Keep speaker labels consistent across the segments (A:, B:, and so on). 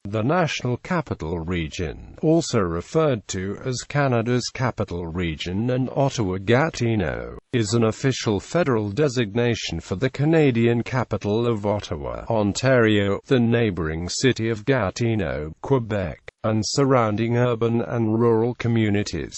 A: The National Capital Region, also referred to as Canada's Capital Region and Ottawa-Gatineau, is an official federal designation for the Canadian capital of Ottawa, Ontario, the neighbouring city of Gatineau, Quebec, and surrounding urban and rural communities.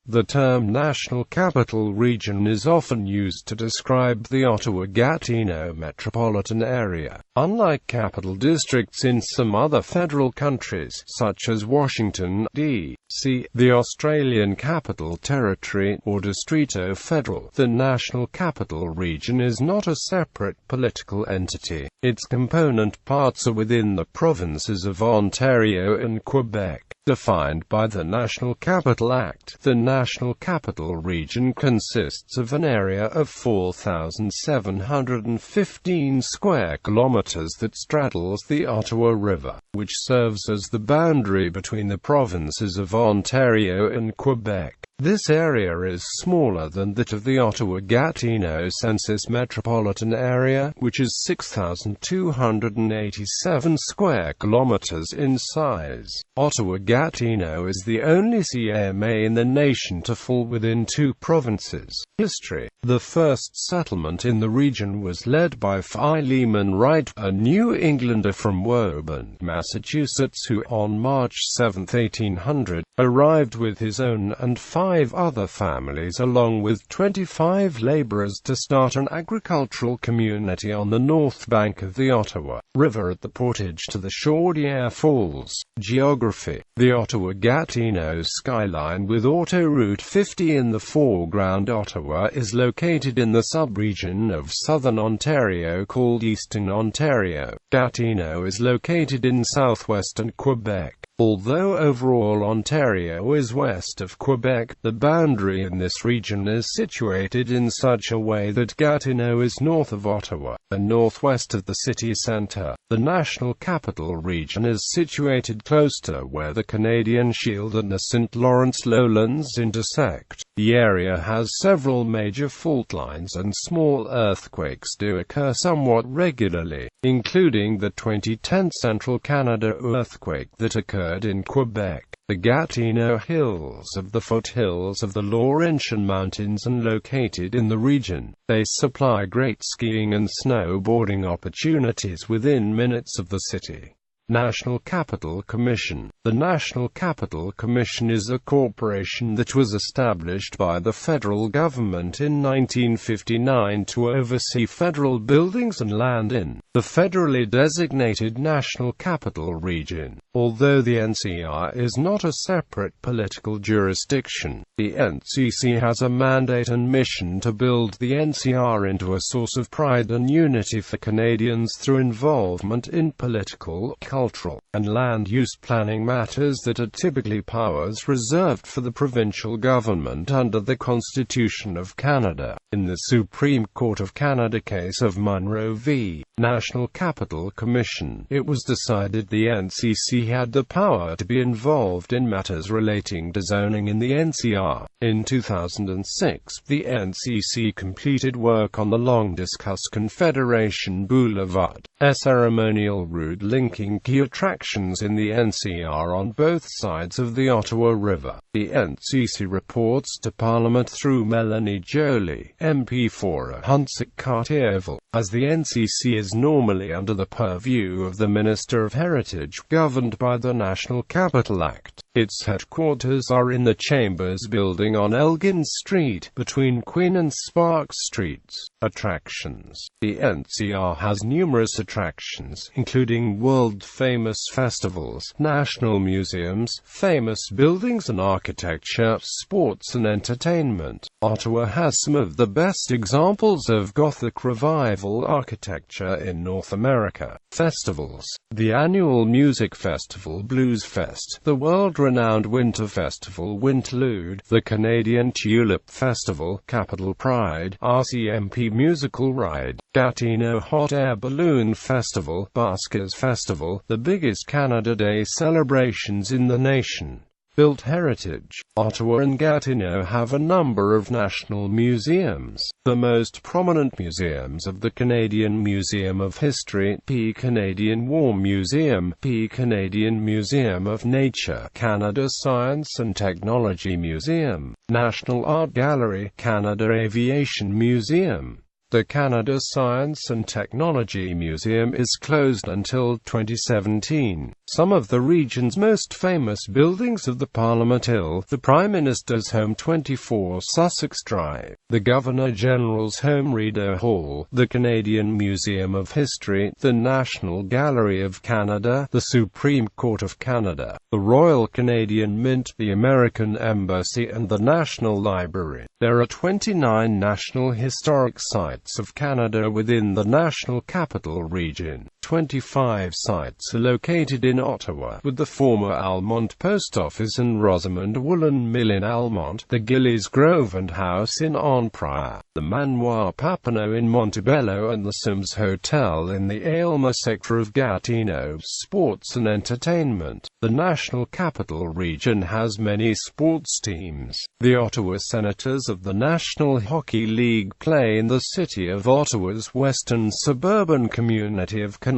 A: The term National Capital Region is often used to describe the Ottawa-Gatineau metropolitan area. Unlike capital districts in some other federal countries, such as Washington, D.C., the Australian Capital Territory, or Distrito Federal, the National Capital Region is not a separate political entity. Its component parts are within the provinces of Ontario and Quebec, defined by the National Capital Act. The National Capital Region consists of an area of 4,715 square kilometres that straddles the Ottawa River, which serves as the boundary between the provinces of Ontario and Quebec. This area is smaller than that of the Ottawa-Gatineau Census Metropolitan Area, which is 6,287 square kilometers in size. Ottawa-Gatineau is the only CMA in the nation to fall within two provinces. History. The first settlement in the region was led by Philemon Wright, a New Englander from Woburn, Massachusetts, who, on March 7, 1800, arrived with his own and 5 other families along with 25 laborers to start an agricultural community on the north bank of the Ottawa River at the portage to the Chaudière Falls. Geography. The Ottawa-Gatineau skyline with Autoroute 50 in the foreground. Ottawa is located in the sub-region of southern Ontario called Eastern Ontario. Gatineau is located in southwestern Quebec. Although overall Ontario is west of Quebec, the boundary in this region is situated in such a way that Gatineau is north of Ottawa, and northwest of the city centre. The National Capital Region is situated close to where the Canadian Shield and the St. Lawrence lowlands intersect. The area has several major fault lines and small earthquakes do occur somewhat regularly, including the 2010 Central Canada earthquake that occurred in Quebec. The Gatineau Hills of the foothills of the Laurentian Mountains and located in the region. They supply great skiing and snowboarding opportunities within minutes of the city. National Capital Commission. The National Capital Commission is a corporation that was established by the federal government in 1959 to oversee federal buildings and land in the federally designated National Capital Region. Although the NCR is not a separate political jurisdiction, the NCC has a mandate and mission to build the NCR into a source of pride and unity for Canadians through involvement in political, cultural, and land use planning matters that are typically powers reserved for the provincial government under the Constitution of Canada. In the Supreme Court of Canada case of Munro v. National Capital Commission, it was decided the NCC had the power to be involved in matters relating to zoning in the NCR. In 2006, the NCC completed work on the long-discussed Confederation Boulevard, a ceremonial route linking key attractions in the NCR on both sides of the Ottawa River. The NCC reports to Parliament through Melanie Joly, MP for Hunsik-Cartierville, as the NCC is normally under the purview of the Minister of Heritage, governed by the National Capital Act. Its headquarters are in the Chambers Building on Elgin Street, between Queen and Sparks Streets. Attractions. The NCR has numerous attractions, including world-famous festivals, national museums, famous buildings and architecture, sports and entertainment. Ottawa has some of the best examples of Gothic Revival architecture in North America. Festivals. The annual music festival Blues Fest, the world-renowned winter festival Winterlude, the Canadian Tulip Festival, Capital Pride, RCMP Musical Ride, Gatineau Hot Air Balloon Festival, Buskers Festival, the biggest Canada Day celebrations in the nation. Built heritage. Ottawa and Gatineau have a number of national museums. The most prominent museums of the Canadian Museum of History, Canadian War Museum, Canadian Museum of Nature, Canada Science and Technology Museum, National Art Gallery, Canada Aviation Museum. The Canada Science and Technology Museum is closed until 2017. Some of the region's most famous buildings of the Parliament Hill, the Prime Minister's home 24 Sussex Drive, the Governor-General's home Rideau Hall, the Canadian Museum of History, the National Gallery of Canada, the Supreme Court of Canada, the Royal Canadian Mint, the American Embassy and the National Library. There are 29 National Historic Sites of Canada within the National Capital Region. 25 sites are located in Ottawa, with the former Almont Post Office and Rosamond Woolen Mill in Almont, the Gillies Grove and House in Onprior, the Manoir Papineau in Montebello and the Sims Hotel in the Aylmer sector of Gatineau. Sports and entertainment. The National Capital Region has many sports teams. The Ottawa Senators of the National Hockey League play in the City of Ottawa's western suburban community of Canada.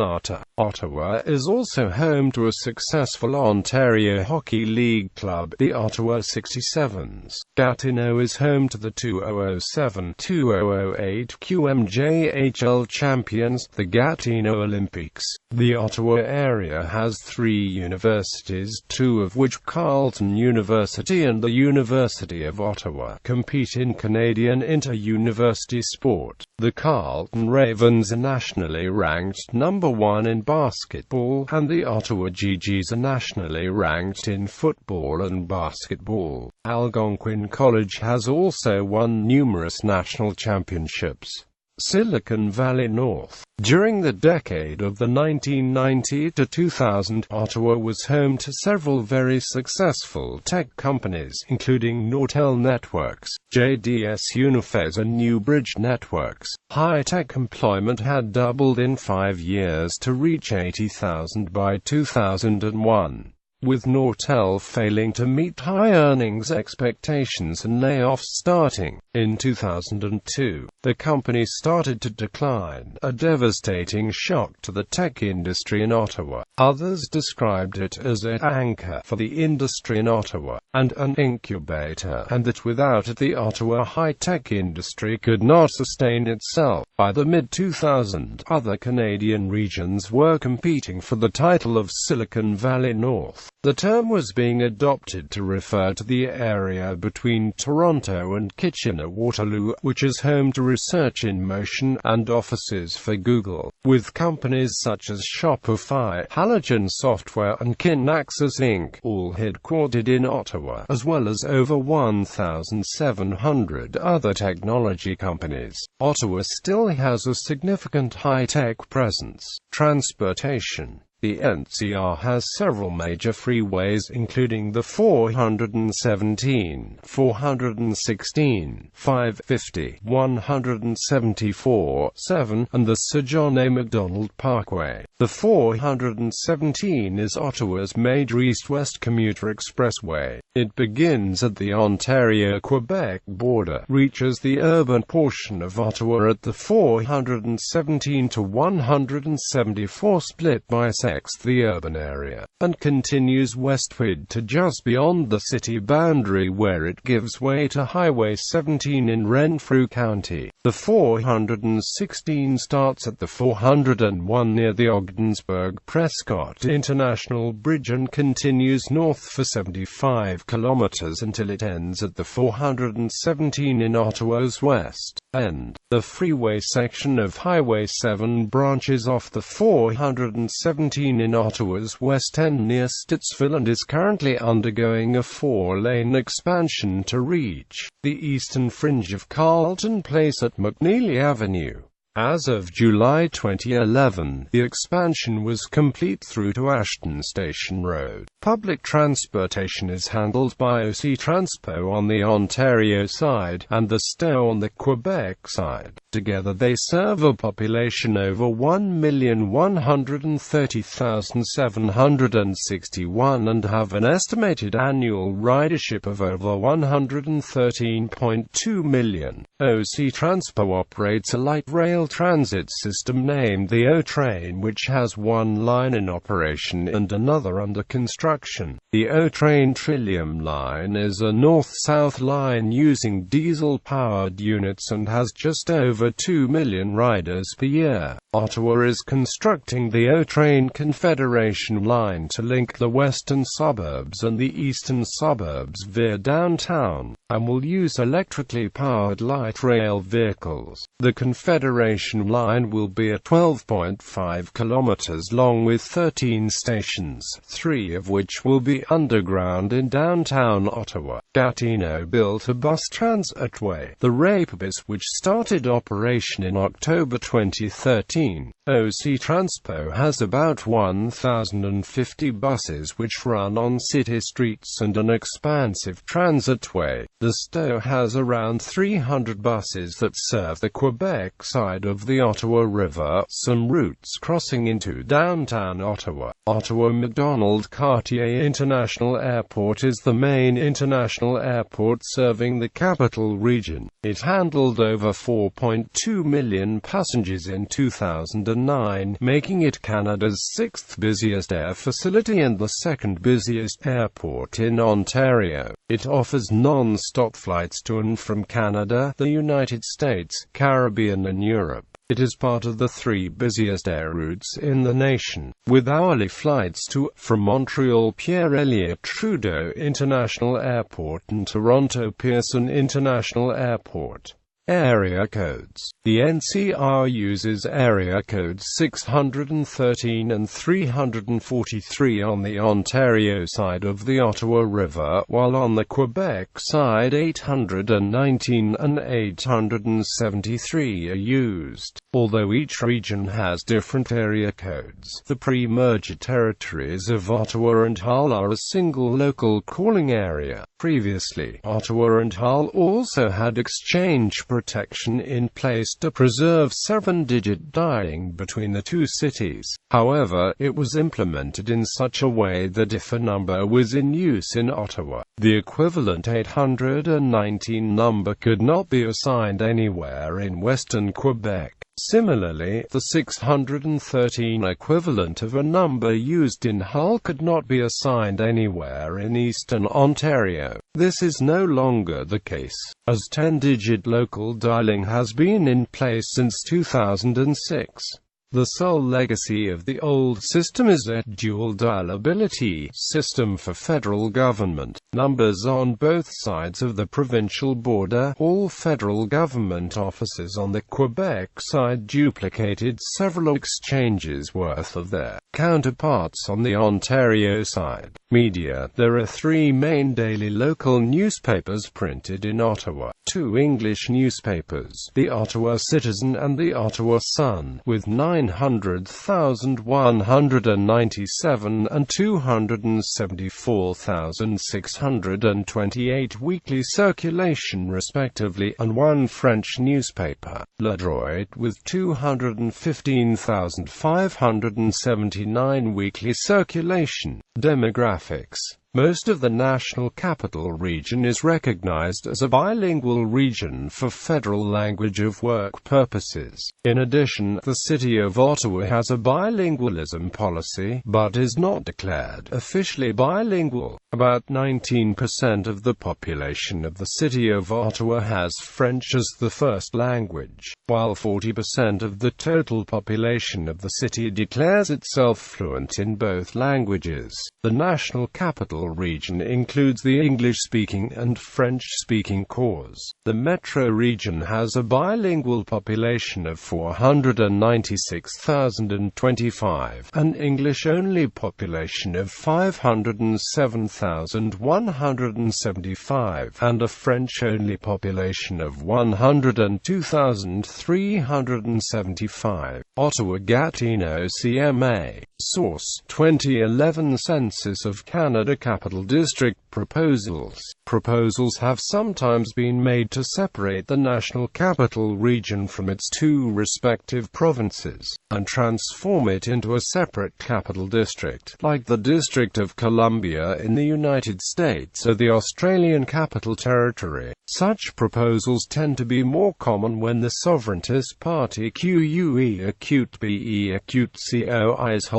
A: Ottawa is also home to a successful Ontario Hockey League club, the Ottawa 67s. Gatineau is home to the 2007-2008 QMJHL champions, the Gatineau Olympics. The Ottawa area has 3 universities, 2 of which, Carleton University and the University of Ottawa, compete in Canadian inter-university sport. The Carleton Ravens are nationally ranked number 1 in basketball, and the Ottawa Gee-Gees are nationally ranked in football and basketball. Algonquin College has also won numerous national championships. Silicon Valley North. During the decade of the 1990 to 2000, Ottawa was home to several very successful tech companies, including Nortel Networks, JDS Uniphase and Newbridge Networks. High-tech employment had doubled in 5 years to reach 80,000 by 2001. With Nortel failing to meet high earnings expectations and layoffs starting in 2002, the company started to decline, a devastating shock to the tech industry in Ottawa. Others described it as an anchor for the industry in Ottawa, and an incubator, and that without it the Ottawa high-tech industry could not sustain itself. By the mid-2000s, other Canadian regions were competing for the title of Silicon Valley North. The term was being adopted to refer to the area between Toronto and Kitchener-Waterloo, which is home to Research in Motion and offices for Google, with companies such as Shopify, Halogen Software and Kinaxis Inc., all headquartered in Ottawa, as well as over 1,700 other technology companies. Ottawa still has a significant high-tech presence. Transportation. The NCR has several major freeways, including the 417, 416, 550, 174, 7, and the Sir John A. Macdonald Parkway. The 417 is Ottawa's major east-west commuter expressway. It begins at the Ontario-Quebec border, reaches the urban portion of Ottawa at the 417 to 174 split bisects the urban area, and continues westward to just beyond the city boundary where it gives way to Highway 17 in Renfrew County. The 416 starts at the 401 near the Ogdensburg-Prescott International Bridge and continues north for 75 kilometers until it ends at the 417 in Ottawa's west end. The freeway section of Highway 7 branches off the 417 in Ottawa's west end near Stittsville and is currently undergoing a 4-lane expansion to reach the eastern fringe of Carleton Place at McNeely Avenue. As of July 2011, the expansion was complete through to Ashton Station Road. Public transportation is handled by OC Transpo on the Ontario side, and the STO on the Quebec side. Together they serve a population over 1,130,761 and have an estimated annual ridership of over 113.2 million. OC Transpo operates a light rail transit system named the O-Train, which has one line in operation and another under construction. The O-Train Trillium Line is a north-south line using diesel-powered units and has just over 2 million riders per year. Ottawa is constructing the O-Train Confederation line to link the western suburbs and the eastern suburbs via downtown, and will use electrically powered light rail vehicles. The Confederation line will be a 12.5 kilometers long with 13 stations, 3 of which will be underground in downtown Ottawa. Gatineau built a bus transitway, the ray-bus, which started operation in October 2013. OC Transpo has about 1,050 buses which run on city streets and an expansive transitway. The STO has around 300 buses that serve the Quebec side of the Ottawa River, some routes crossing into downtown Ottawa. Ottawa Macdonald-Cartier International Airport is the main international airport serving the capital region. It handled over 4.2 million passengers in 2009, making it Canada's 6th busiest air facility and the 2nd busiest airport in Ontario. It offers non-stop flights to and from Canada, the United States, Caribbean and Europe. It is part of the 3 busiest air routes in the nation, with hourly flights to, from Montreal Pierre-Elliott Trudeau International Airport and Toronto Pearson International Airport. Area codes. The NCR uses area codes 613 and 343 on the Ontario side of the Ottawa River, while on the Quebec side 819 and 873 are used. Although each region has different area codes, the pre-merger territories of Ottawa and Hull are a single local calling area. Previously, Ottawa and Hull also had exchange protection in place to preserve 7-digit dialing between the two cities. However, it was implemented in such a way that if a number was in use in Ottawa, the equivalent 819 number could not be assigned anywhere in western Quebec. Similarly, the 613 equivalent of a number used in Hull could not be assigned anywhere in eastern Ontario. This is no longer the case, as 10-digit local dialing has been in place since 2006. The sole legacy of the old system is a dual dialability system for federal government numbers on both sides of the provincial border. All federal government offices on the Quebec side duplicated several exchanges worth of their counterparts on the Ontario side. Media. There are 3 main daily local newspapers printed in Ottawa. 2 English newspapers, the Ottawa Citizen and the Ottawa Sun, with 900,197 and 274,628 weekly circulation respectively, and 1 French newspaper, Le Droit, with 215,579 weekly circulation. Demographics. Most of the National Capital Region is recognized as a bilingual region for federal language of work purposes. In addition, the City of Ottawa has a bilingualism policy, but is not declared officially bilingual. About 19% of the population of the City of Ottawa has French as the first language, while 40% of the total population of the city declares itself fluent in both languages. The National Capital Region includes the English-speaking and French-speaking cores. The Metro region has a bilingual population of 496,025, an English-only population of 507,175, and a French-only population of 102,375. Ottawa Gatineau CMA. Source: 2011 Census of Canada Capital District Proposals. Proposals have sometimes been made to separate the National Capital Region from its two respective provinces, and transform it into a separate capital district, like the District of Columbia in the United States or the Australian Capital Territory. Such proposals tend to be more common when the Sovereigntist Party QUE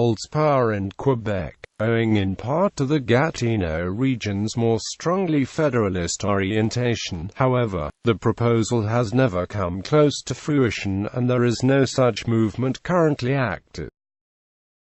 A: holds power in Quebec, owing in part to the Gatineau region's more strongly federalist orientation. However, the proposal has never come close to fruition, and there is no such movement currently active.